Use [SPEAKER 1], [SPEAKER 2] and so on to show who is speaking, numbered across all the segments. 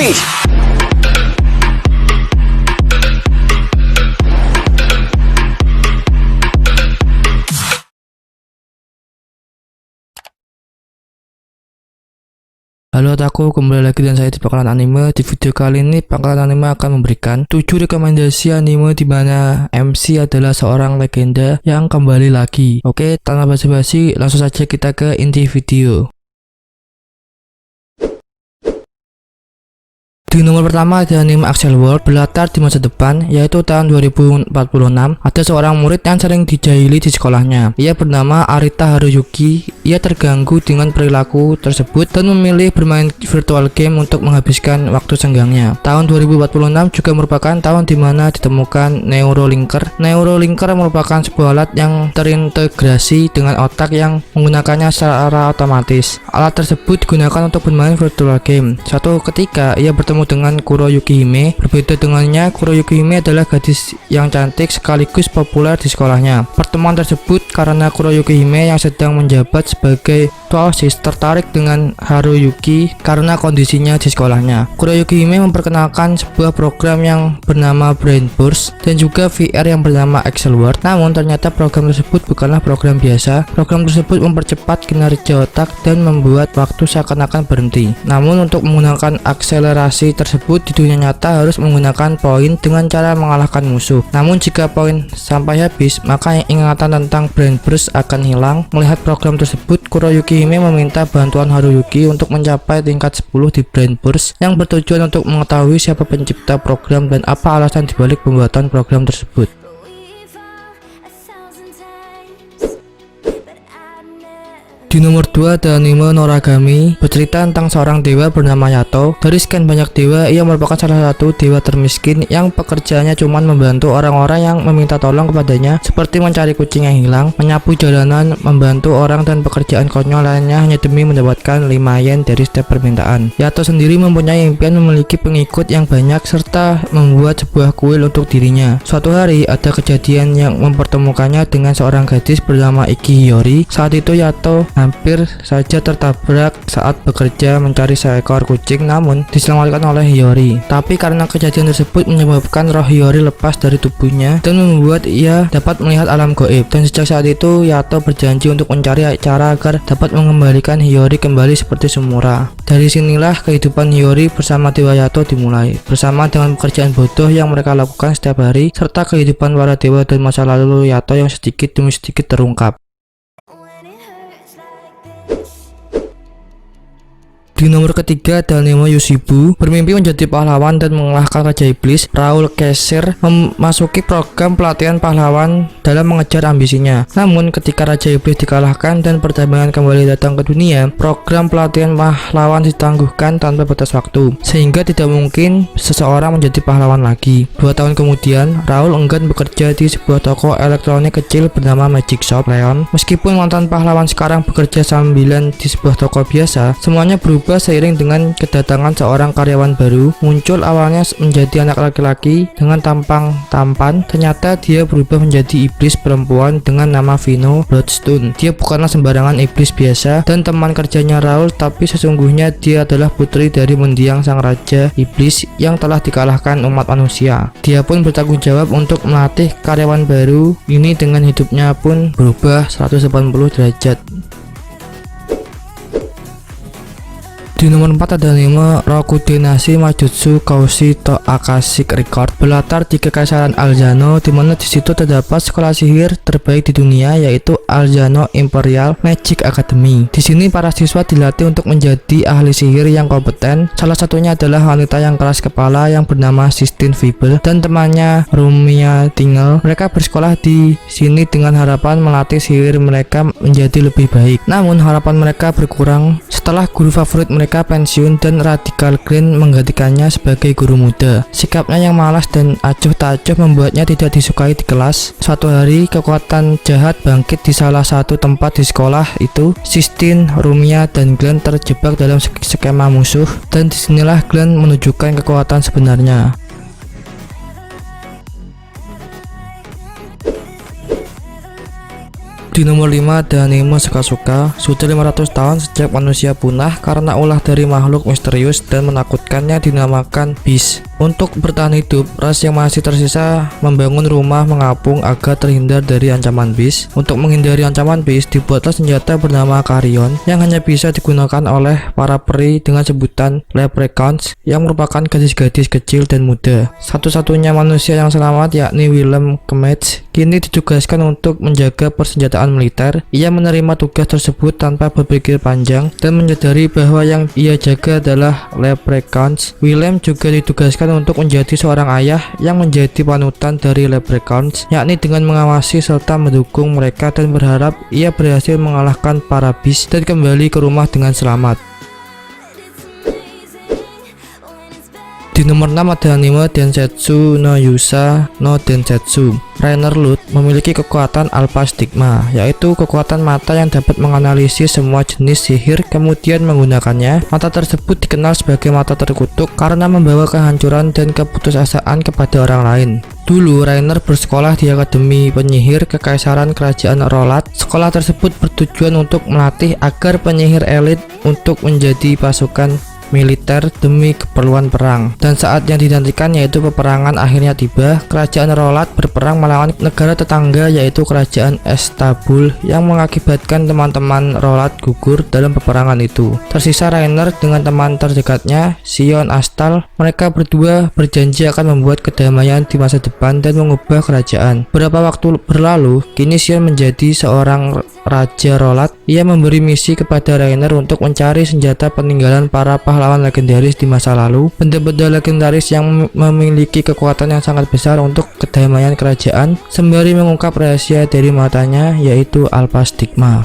[SPEAKER 1] Wih.
[SPEAKER 2] Halo otaku, kembali lagi dan saya di Pangkalan Anime. Di video kali ini Pangkalan Anime akan memberikan 7 rekomendasi anime di mana MC adalah seorang legenda yang kembali lagi. Oke, tanpa basa-basi langsung saja kita ke inti video. Di nomor pertama ada anime Accel World, berlatar di masa depan, yaitu tahun 2046. Ada seorang murid yang sering dijahili di sekolahnya. Ia bernama Arita Haruyuki. Ia terganggu dengan perilaku tersebut dan memilih bermain virtual game untuk menghabiskan waktu senggangnya. Tahun 2046 juga merupakan tahun di mana ditemukan Neurolinker. Neurolinker merupakan sebuah alat yang terintegrasi dengan otak yang menggunakannya secara otomatis. Alat tersebut digunakan untuk bermain virtual game. Suatu ketika ia bertemu dengan Kuroyuki Hime. Berbeda dengannya, Kuroyuki Hime adalah gadis yang cantik sekaligus populer di sekolahnya. Pertemuan tersebut karena Kuroyuki Hime yang sedang menjabat sebagai ketua OSIS tertarik dengan Haruyuki karena kondisinya di sekolahnya. Kuroyuki Hime memperkenalkan sebuah program yang bernama Brain Burst dan juga VR yang bernama Accel World. Namun ternyata program tersebut bukanlah program biasa. Program tersebut mempercepat kinerja otak dan membuat waktu seakan-akan berhenti. Namun untuk menggunakan akselerasi tersebut di dunia nyata harus menggunakan poin dengan cara mengalahkan musuh. Namun jika poin sampai habis, maka ingatan tentang Brain Burst akan hilang. Melihat program tersebut, Kuroyuki Hime meminta bantuan Haruyuki untuk mencapai tingkat 10 di Brain Burst yang bertujuan untuk mengetahui siapa pencipta program dan apa alasan dibalik pembuatan program tersebut. Di nomor 2 ada anime Noragami, bercerita tentang seorang dewa bernama Yato. Dari sekian banyak dewa, ia merupakan salah satu dewa termiskin yang pekerjaannya cuma membantu orang-orang yang meminta tolong kepadanya, seperti mencari kucing yang hilang, menyapu jalanan, membantu orang, dan pekerjaan konyol lainnya hanya demi mendapatkan 5 yen dari setiap permintaan. Yato sendiri mempunyai impian memiliki pengikut yang banyak serta membuat sebuah kuil untuk dirinya. Suatu hari ada kejadian yang mempertemukannya dengan seorang gadis bernama Iki Hiyori. Saat itu Yato hampir saja tertabrak saat bekerja mencari seekor kucing, namun diselamatkan oleh Hiyori. Tapi karena kejadian tersebut menyebabkan roh Hiyori lepas dari tubuhnya dan membuat ia dapat melihat alam gaib. Dan sejak saat itu Yato berjanji untuk mencari cara agar dapat mengembalikan Hiyori kembali seperti semula. Dari sinilah kehidupan Hiyori bersama Dewa Yato dimulai, bersama dengan pekerjaan bodoh yang mereka lakukan setiap hari, serta kehidupan para dewa dan masa lalu Yato yang sedikit demi sedikit terungkap. Di nomor ketiga ada anime Yoshibu, bermimpi menjadi pahlawan dan mengalahkan Raja Iblis. Raul Kesir memasuki program pelatihan pahlawan dalam mengejar ambisinya. Namun ketika Raja Iblis dikalahkan dan perdamaian kembali datang ke dunia, program pelatihan pahlawan ditangguhkan tanpa batas waktu, sehingga tidak mungkin seseorang menjadi pahlawan lagi. 2 tahun kemudian, Raul enggan bekerja di sebuah toko elektronik kecil bernama Magic Shop Leon. Meskipun mantan pahlawan sekarang bekerja sambilan di sebuah toko biasa, semuanya berubah seiring dengan kedatangan seorang karyawan baru. Muncul awalnya menjadi anak laki-laki dengan tampang tampan, ternyata dia berubah menjadi iblis perempuan dengan nama Vino Bloodstone. Dia bukanlah sembarangan iblis biasa dan teman kerjanya Raul, tapi sesungguhnya dia adalah putri dari mendiang sang raja iblis yang telah dikalahkan umat manusia. Dia pun bertanggung jawab untuk melatih karyawan baru ini, dengan hidupnya pun berubah 180 derajat. Di nomor 4 ada anime Rokudenashi Majutsu Koushi to Akashic Record, berlatar di Kekaisaran Alzano, di mana di situ terdapat sekolah sihir terbaik di dunia, yaitu Alzano Imperial Magic Academy. Di sini para siswa dilatih untuk menjadi ahli sihir yang kompeten. Salah satunya adalah wanita yang keras kepala yang bernama Sistine Fibel dan temannya Rumia Tingle. Mereka bersekolah di sini dengan harapan melatih sihir mereka menjadi lebih baik. Namun harapan mereka berkurang setelah guru favorit mereka pensiun dan Radical Green menggantikannya sebagai guru muda. Sikapnya yang malas dan acuh tak acuh membuatnya tidak disukai di kelas. Suatu hari kekuatan jahat bangkit di salah satu tempat di sekolah itu. Sistine, Rumia, dan Glenn terjebak dalam skema musuh, dan disinilah Glenn menunjukkan kekuatan sebenarnya. Di nomor 5 ada anime Suka-Suka. Sudah 500 tahun sejak manusia punah karena ulah dari makhluk misterius dan menakutkannya dinamakan Beast. Untuk bertahan hidup, ras yang masih tersisa membangun rumah mengapung agar terhindar dari ancaman Beast. Untuk menghindari ancaman Beast, dibuatlah senjata bernama Carrion yang hanya bisa digunakan oleh para peri dengan sebutan Leprechauns yang merupakan gadis-gadis kecil dan muda. Satu-satunya manusia yang selamat yakni Willem Kemets kini ditugaskan untuk menjaga persenjataan militer. Ia menerima tugas tersebut tanpa berpikir panjang dan menyadari bahwa yang ia jaga adalah Leprechauns. Willem juga ditugaskan untuk menjadi seorang ayah yang menjadi panutan dari Leprechauns, yakni dengan mengawasi serta mendukung mereka dan berharap ia berhasil mengalahkan para Beast dan kembali ke rumah dengan selamat. Di nomor 6 ada anime Densetsu no Yusa no Densetsu. Rainer Lut memiliki kekuatan Alpha Stigma, yaitu kekuatan mata yang dapat menganalisis semua jenis sihir kemudian menggunakannya. Mata tersebut dikenal sebagai mata terkutuk karena membawa kehancuran dan keputusasaan kepada orang lain. Dulu Rainer bersekolah di Akademi Penyihir Kekaisaran Kerajaan Rolat. Sekolah tersebut bertujuan untuk melatih agar penyihir elit untuk menjadi pasukan militer demi keperluan perang. Dan saat yang dinantikan yaitu peperangan akhirnya tiba. Kerajaan Rolat berperang melawan negara tetangga yaitu Kerajaan Estabul yang mengakibatkan teman-teman Rolat gugur dalam peperangan itu. Tersisa Rainer dengan teman terdekatnya, Sion Astal. Mereka berdua berjanji akan membuat kedamaian di masa depan dan mengubah kerajaan. Beberapa waktu berlalu, kini Sion menjadi seorang Raja Rolat. Ia memberi misi kepada Rainer untuk mencari senjata peninggalan para pahlawan legendaris di masa lalu, benda-benda legendaris yang memiliki kekuatan yang sangat besar untuk kedamaian kerajaan, sembari mengungkap rahasia dari matanya yaitu Alpha Stigma.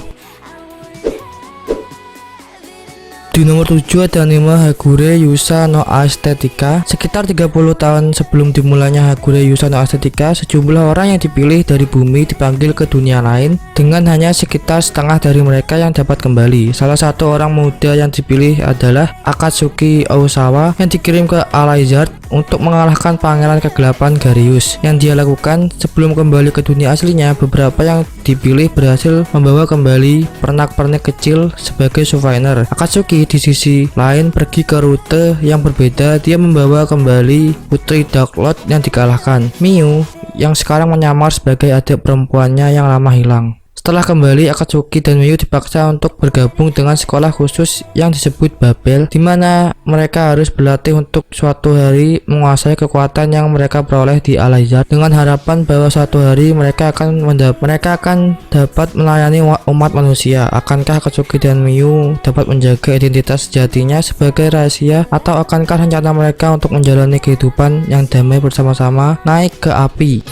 [SPEAKER 2] Di nomor 7 ada anime Hagure Yusa no Aesthetica. Sekitar 30 tahun sebelum dimulainya Hagure Yusa no Aesthetica, sejumlah orang yang dipilih dari bumi dipanggil ke dunia lain dengan hanya sekitar setengah dari mereka yang dapat kembali. Salah satu orang muda yang dipilih adalah Akatsuki Osawa yang dikirim ke Alizard untuk mengalahkan pangeran kegelapan Garius. Yang dia lakukan sebelum kembali ke dunia aslinya, beberapa yang dipilih berhasil membawa kembali pernak-pernik kecil sebagai souvenir. Akatsuki di sisi lain pergi ke rute yang berbeda. Dia membawa kembali Putri Dark Lord yang dikalahkan, Miu yang sekarang menyamar sebagai adik perempuannya yang lama hilang. Setelah kembali, Akatsuki dan Miu dipaksa untuk bergabung dengan sekolah khusus yang disebut Babel, di mana mereka harus berlatih untuk suatu hari menguasai kekuatan yang mereka peroleh di Alizard, dengan harapan bahwa suatu hari mereka akan dapat melayani umat manusia. Akankah Akatsuki dan Miu dapat menjaga identitas sejatinya sebagai rahasia, atau akankah rencana mereka untuk menjalani kehidupan yang damai bersama-sama naik ke api?